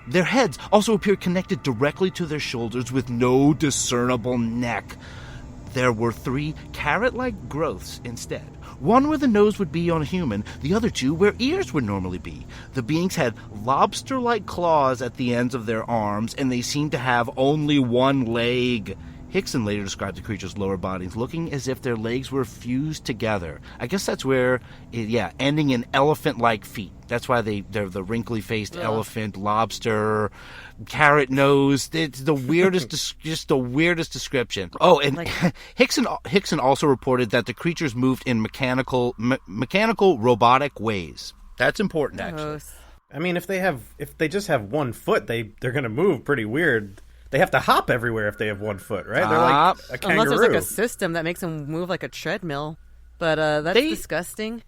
Their heads also appeared connected directly to their shoulders with no discernible neck. There were 3 carrot-like growths instead. One where the nose would be on a human, the other 2 where ears would normally be. The beings had lobster-like claws at the ends of their arms, and they seemed to have only one leg. Hickson later described the creature's lower bodies looking as if their legs were fused together. I guess that's where, ending in elephant-like feet. That's why they're the wrinkly faced elephant, lobster, carrot nose. It's the weirdest, just the weirdest description. Oh, and Hickson also reported that the creatures moved in mechanical robotic ways. That's important, actually. I mean, if they just have 1 foot, they're going to move pretty weird. They have to hop everywhere if they have 1 foot, right? They're like a kangaroo. Unless there's like a system that makes them move like a treadmill. But that's disgusting.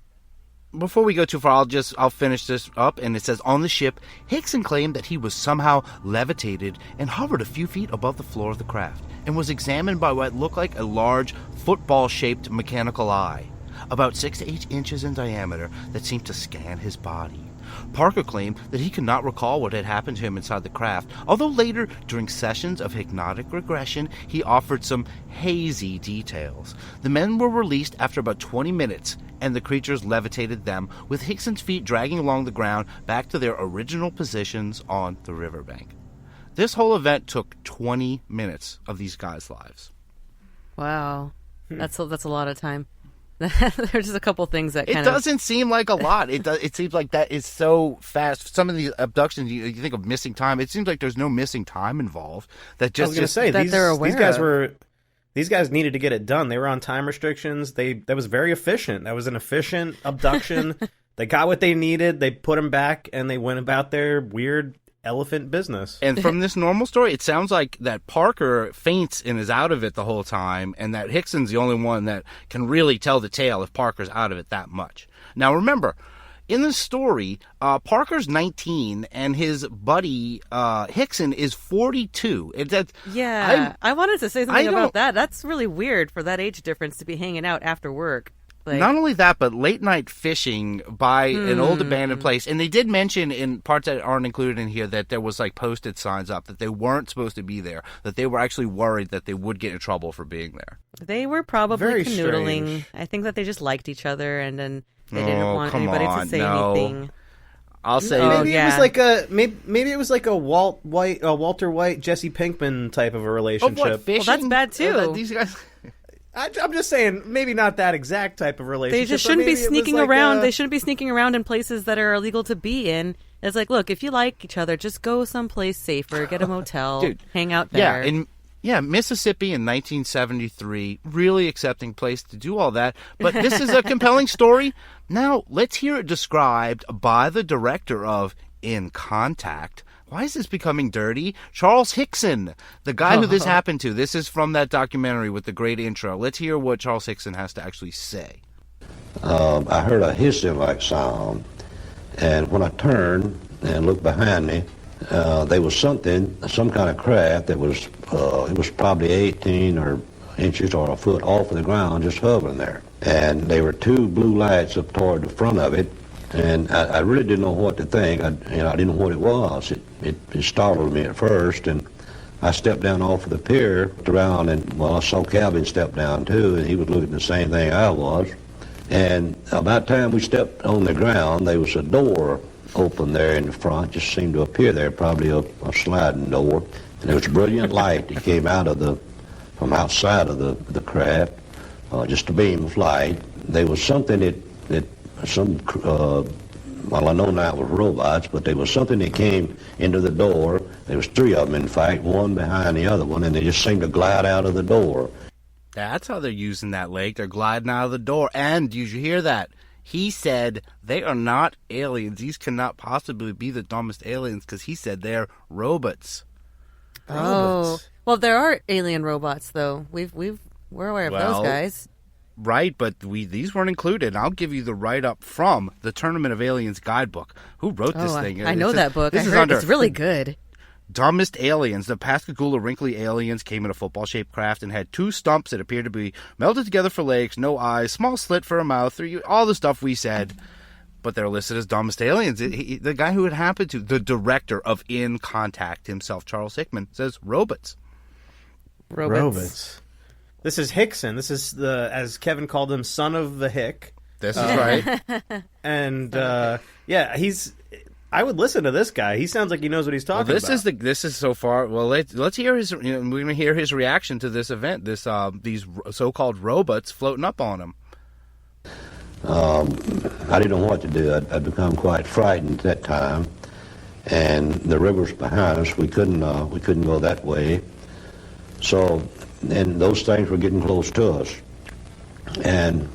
Before we go too far, I'll finish this up, and it says, on the ship, Hickson claimed that he was somehow levitated and hovered a few feet above the floor of the craft, and was examined by what looked like a large football-shaped mechanical eye, about 6 to 8 inches in diameter, that seemed to scan his body. Parker claimed that he could not recall what had happened to him inside the craft, although later, during sessions of hypnotic regression, he offered some hazy details. The men were released after about 20 minutes, and the creatures levitated them, with Hickson's feet dragging along the ground back to their original positions on the riverbank. This whole event took 20 minutes of these guys' lives. Wow. That's a lot of time. There's just a couple things that it doesn't seem like a lot. It seems like that is so fast. Some of these abductions, you think of missing time. It seems like there's no missing time involved. That just I was going to say that they're aware these guys needed to get it done. They were on time restrictions. That was very efficient. That was an efficient abduction. They got what they needed. They put them back, and they went about their weird elephant business. And from this normal story, it sounds like that Parker faints and is out of it the whole time, and that Hickson's the only one that can really tell the tale if Parker's out of it that much. Now remember, in the story, Parker's 19 and his buddy Hickson is 42. I wanted to say something about that. That's really weird for that age difference to be hanging out after work. Not only that, but late night fishing by an old abandoned place. And they did mention in parts that aren't included in here that there was like posted signs up that they weren't supposed to be there, that they were actually worried that they would get in trouble for being there. They were probably Very canoodling. strange. I think that they just liked each other, and then they didn't want anybody to say anything. I'll say maybe it was like maybe it was like a Walter White, Jesse Pinkman type of a relationship. What, fishing? Well, that's bad too. These guys. I'm just saying, maybe not that exact type of relationship. They just shouldn't be sneaking around. They shouldn't be sneaking around in places that are illegal to be in. It's like, look, if you like each other, just go someplace safer, get a motel, Dude, hang out there. Mississippi in 1973, really accepting place to do all that. But this is a compelling story. Now, let's hear it described by the director of In Contact. Why is this becoming dirty? Charles Hickson, the guy who this happened to. This is from that documentary with the great intro. Let's hear what Charles Hickson has to actually say. I heard a hissing-like sound, and when I turned and looked behind me, there was some kind of craft that was, it was probably 18 or inches or a foot off of the ground, just hovering there. And there were 2 blue lights up toward the front of it, and I really didn't know what to think. I didn't know what it was. It startled me at first, and I stepped down off of the pier, looked around, and I saw Calvin step down too, and he was looking at the same thing I was. And about the time we stepped on the ground, there was a door open there in the front, just seemed to appear there, probably a sliding door. And there was brilliant light that came out of from outside of the craft, just a beam of light. There was something well, I know now it was robots, but there was something that came into the door. There was 3 of them, in fact, one behind the other one, and they just seemed to glide out of the door. That's how they're using that lake. They're gliding out of the door. And did you hear that? He said they are not aliens. These cannot possibly be the dumbest aliens because he said they're robots. Oh, well, there are alien robots though. We're aware of those guys. Right, but these weren't included. I'll give you the write-up from the Tournament of Aliens guidebook. Who wrote this thing? I know that book. I heard it's really good. Dumbest aliens. The Pascagoula wrinkly aliens came in a football-shaped craft and had 2 stumps that appeared to be melted together for legs, no eyes, small slit for a mouth, all the stuff we said. but they're listed as dumbest aliens. The guy who it happened to, the director of In Contact himself, Charles Hickman, says robots. Robots. This is Hickson. This is as Kevin called him, son of the Hick. This is right. And I would listen to this guy. He sounds like he knows what he's talking about. This is so far. Well, let's hear his. We're going to hear his reaction to this event. These so-called robots floating up on him. I didn't know what to do. I'd become quite frightened at that time, and the river's behind us. We couldn't go that way. So, and those things were getting close to us. And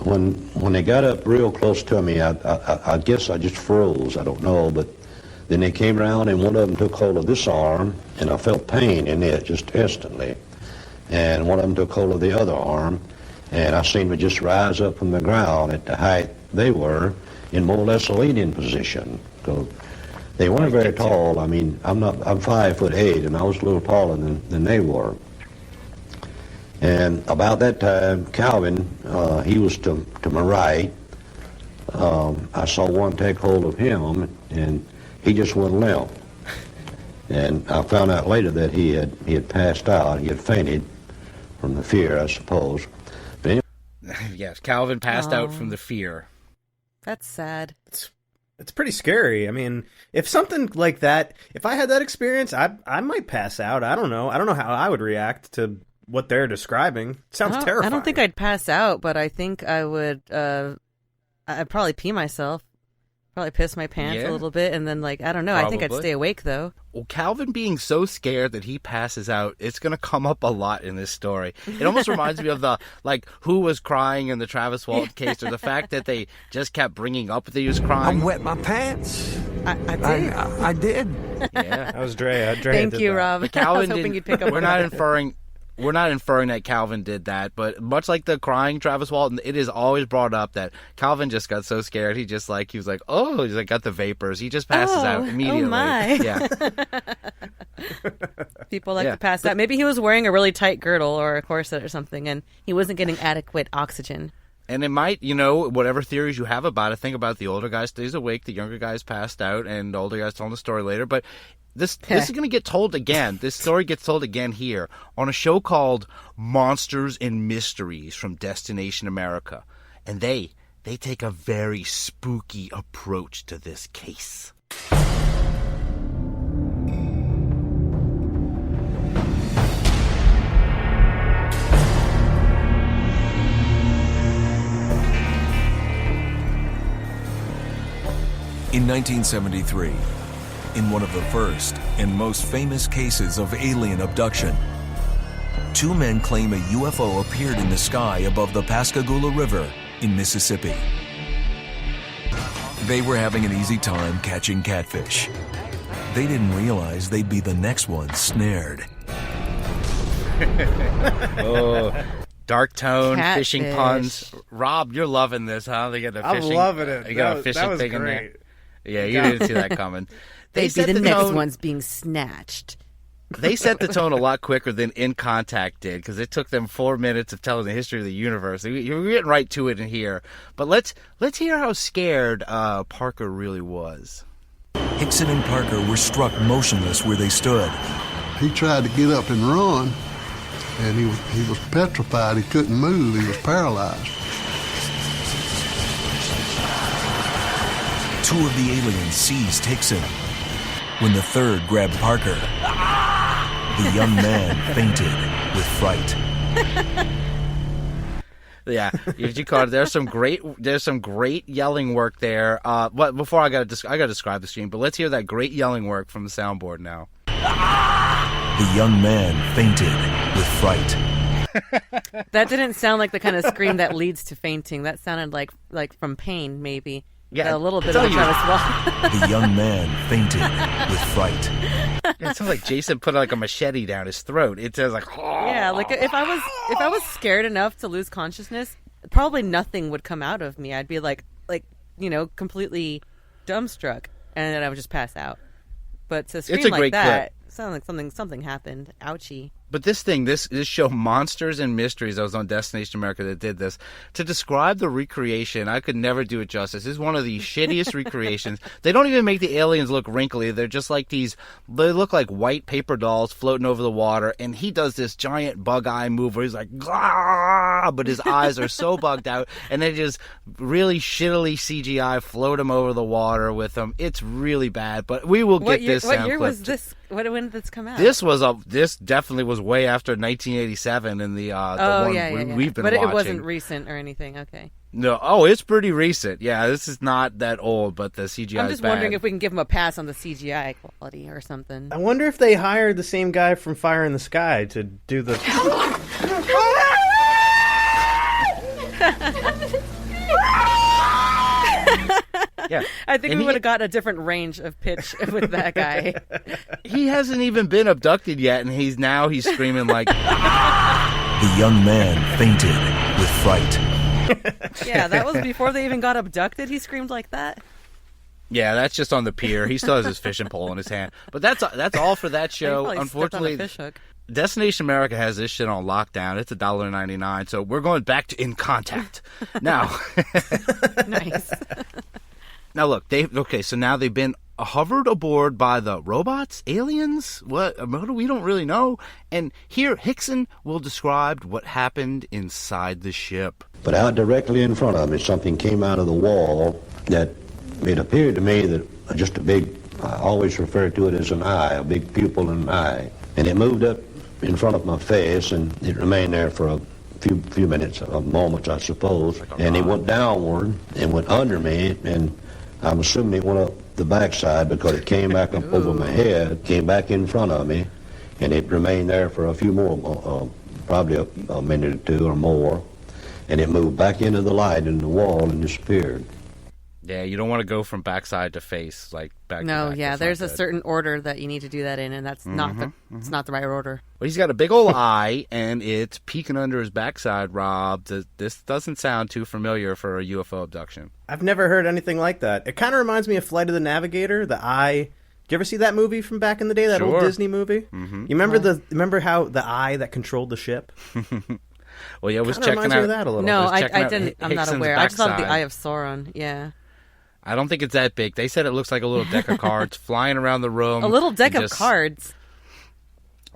when they got up real close to me, I guess I just froze. I don't know, but then they came around and one of them took hold of this arm, and I felt pain in it just instantly. And one of them took hold of the other arm, and I seemed to just rise up from the ground at the height they were in more or less a leaning position. So they weren't very tall. I mean, I'm 5'8", and I was a little taller than they were. And about that time, Calvin, he was to my right. I saw one take hold of him, and he just went limp. And I found out later that he had passed out. He had fainted from the fear, I suppose. But anyway, Yes, Calvin passed out from the fear. That's sad. It's pretty scary. I mean, if something like that, if I had that experience, I might pass out. I don't know. I don't know how I would react to what they're describing. It sounds terrifying. I don't think I'd pass out, but I think I would. I'd probably pee myself. Probably piss my pants a little bit, and then, I don't know. Probably. I think I'd stay awake, though. Well, Calvin being so scared that he passes out, it's going to come up a lot in this story. It almost reminds me of the, who was crying in the Travis Walton case, or the fact that they just kept bringing up that he was crying. I wet my pants. I did. I did. Yeah. That was Drea. Thank you, Rob. But Calvin I was hoping you'd pick up on that. We're not inferring that Calvin did that, but much like the crying Travis Walton, it is always brought up that Calvin just got so scared. He was like, got the vapors. He just passes out immediately. Oh my. Yeah. People like to pass out. Maybe he was wearing a really tight girdle or a corset or something, and he wasn't getting adequate oxygen. And it might, whatever theories you have about it, think about the older guy stays awake, the younger guy's passed out, and the older guy's telling the story later. But this is going to get told again. This story gets told again here on a show called Monsters and Mysteries from Destination America. And they take a very spooky approach to this case. In 1973, in one of the first and most famous cases of alien abduction, two men claim a UFO appeared in the sky above the Pascagoula River in Mississippi. They were having an easy time catching catfish. They didn't realize they'd be the next ones snared. Dark tone, Catfish. fishing puns. Rob, you're loving this, huh? They got the fishing. I'm loving it. You got a fishing thing in there. Yeah, you didn't see that coming. They'd be the next ones being snatched. They set the tone a lot quicker than In Contact did, because it took them 4 minutes of telling the history of the universe. You're getting right to it in here. But let's hear how scared Parker really was. Hickson and Parker were struck motionless where they stood. He tried to get up and run, and he was petrified. He couldn't move. He was paralyzed. Two of the aliens seized Hickson. When the third grabbed Parker, the young man fainted with fright. Yeah, you caught it. There's some great yelling work there. But before I got to describe the scene, but let's hear that great yelling work from the soundboard now. The young man fainted with fright. That didn't sound like the kind of scream that leads to fainting. That sounded like from pain, maybe. Yeah, a little bit of a The young man fainted with fright. It sounds like Jason put a machete down his throat. It sounds like yeah, if I was scared enough to lose consciousness, probably nothing would come out of me. I'd be completely dumbstruck, and then I would just pass out. But to scream like that, sounds like something happened. Ouchie. But this show, Monsters and Mysteries, I was on Destination America that did this. To describe the recreation, I could never do it justice. This is one of the shittiest recreations. They don't even make the aliens look wrinkly. They're just like they look like white paper dolls floating over the water. And he does this giant bug eye move where he's like, "Gah!" But his eyes are so bugged out. And they just really shittily CGI float him over the water with them. It's really bad. But we will get this sound clip. What year was this? When did this come out? This definitely was way after 1987 in the one we've been watching. But it wasn't recent or anything. Okay. No, it's pretty recent. Yeah, this is not that old, but the CGI is bad. I'm just wondering if we can give them a pass on the CGI quality or something. I wonder if they hired the same guy from Fire in the Sky to do the... Yeah. I think we would have got a different range of pitch with that guy. He hasn't even been abducted yet, and he's screaming like... The young man fainted with fright. Yeah, that was before they even got abducted. He screamed like that. Yeah, that's just on the pier. He still has his fishing pole in his hand. But that's all for that show. Unfortunately, fish hook. Destination America has this shit on lockdown. It's $1.99, so we're going back to In Contact. Now. Nice. Now look, so now they've been hovered aboard by the robots, aliens, what we don't really know. And here Hickson will describe what happened inside the ship. But out directly in front of me, something came out of the wall that it appeared to me that just a big, I always refer to it as an eye, a big pupil in an eye. And it moved up in front of my face, and it remained there for a few minutes, moments, I suppose. And it went downward and went under me, and I'm assuming it went up the backside because it came back up over my head, came back in front of me, and it remained there for a few more, probably a minute or two or more, and it moved back into the light in the wall and disappeared. Yeah, you don't want to go from backside to face, like back. No, to back yeah, there's a certain order that you need to do that in, and that's not the right order. Well, he's got a big old eye, and it's peeking under his backside, Rob. This doesn't sound too familiar for a UFO abduction. I've never heard anything like that. It kind of reminds me of Flight of the Navigator, the eye. Did you ever see that movie from back in the day, that old Disney movie? Mm-hmm. You remember how the eye that controlled the ship? Well, yeah, I was checking out that a little. No, I didn't. I'm not aware. Backside. I just thought the Eye of Sauron. Yeah. I don't think it's that big. They said it looks like a little deck of cards flying around the room. A little deck of cards.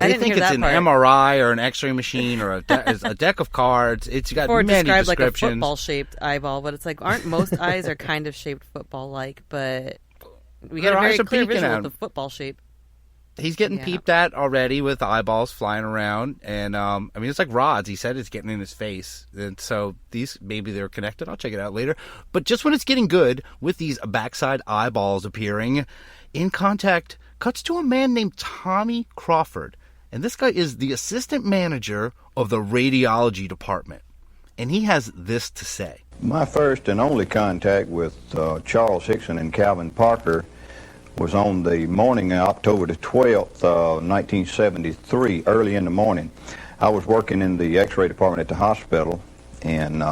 I didn't think hear it's that an part. MRI or an X-ray machine or a deck of cards. It's got or many described like a descriptions. football-shaped eyeball, but it's like, aren't most eyes are kind of shaped football-like? But we Their got a very eyes are clear peeking visual at of the him. football shape. He's getting peeped at already with eyeballs flying around, and I mean it's like rods. He said it's getting in his face, and so maybe they're connected. I'll check it out later. But just when it's getting good with these backside eyeballs appearing, In Contact cuts to a man named Tommy Crawford, and this guy is the assistant manager of the radiology department, and he has this to say. My first and only contact with Charles Hickson and Calvin Parker was on the morning of October the 12th, 1973, early in the morning. I was working in the X-ray department at the hospital, and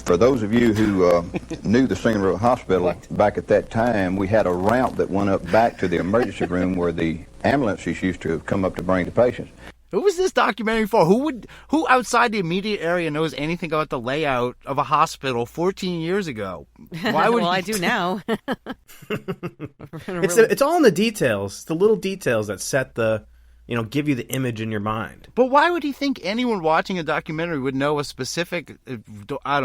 for those of you who knew the Singer Road Hospital back at that time, we had a ramp that went up back to the emergency room where the ambulances used to come up to bring the patients. Who was this documentary for? Who outside the immediate area knows anything about the layout of a hospital 14 years ago? Why would I do now. It's all in the details. It's the little details that set give you the image in your mind. But why would he think anyone watching a documentary would know a specific?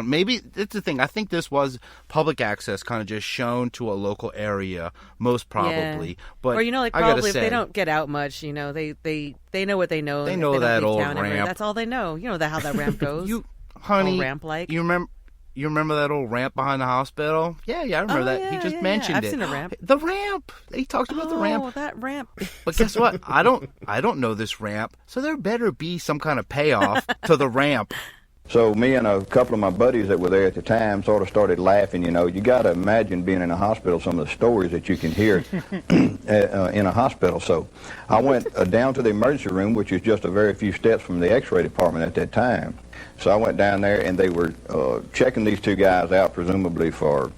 Maybe it's the thing. I think this was public access, kind of just shown to a local area, most probably. Yeah. But or probably if they don't get out much, they know what they know. They know that old ramp. That's all they know. You know how that ramp goes. Honey, ramp-like. You remember that old ramp behind the hospital? Yeah, I remember that. Yeah, he just mentioned I've it. I've seen a ramp. The ramp. He talked about the ramp. Oh, that ramp. But guess what? I don't know this ramp, so there better be some kind of payoff to the ramp. So me and a couple of my buddies that were there at the time sort of started laughing. You got to imagine being in a hospital, some of the stories that you can hear in a hospital. So I went down to the emergency room, which is just a very few steps from the X-ray department at that time. So I went down there, and they were checking these two guys out, presumably for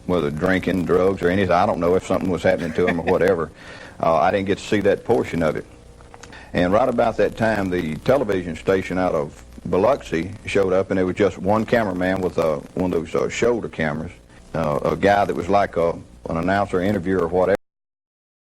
whether drinking, drugs, or anything. I don't know if something was happening to them or whatever. I didn't get to see that portion of it. And right about that time, the television station out of Biloxi showed up, and there was just one cameraman with one of those shoulder cameras, a guy that was like an announcer, interviewer, or whatever.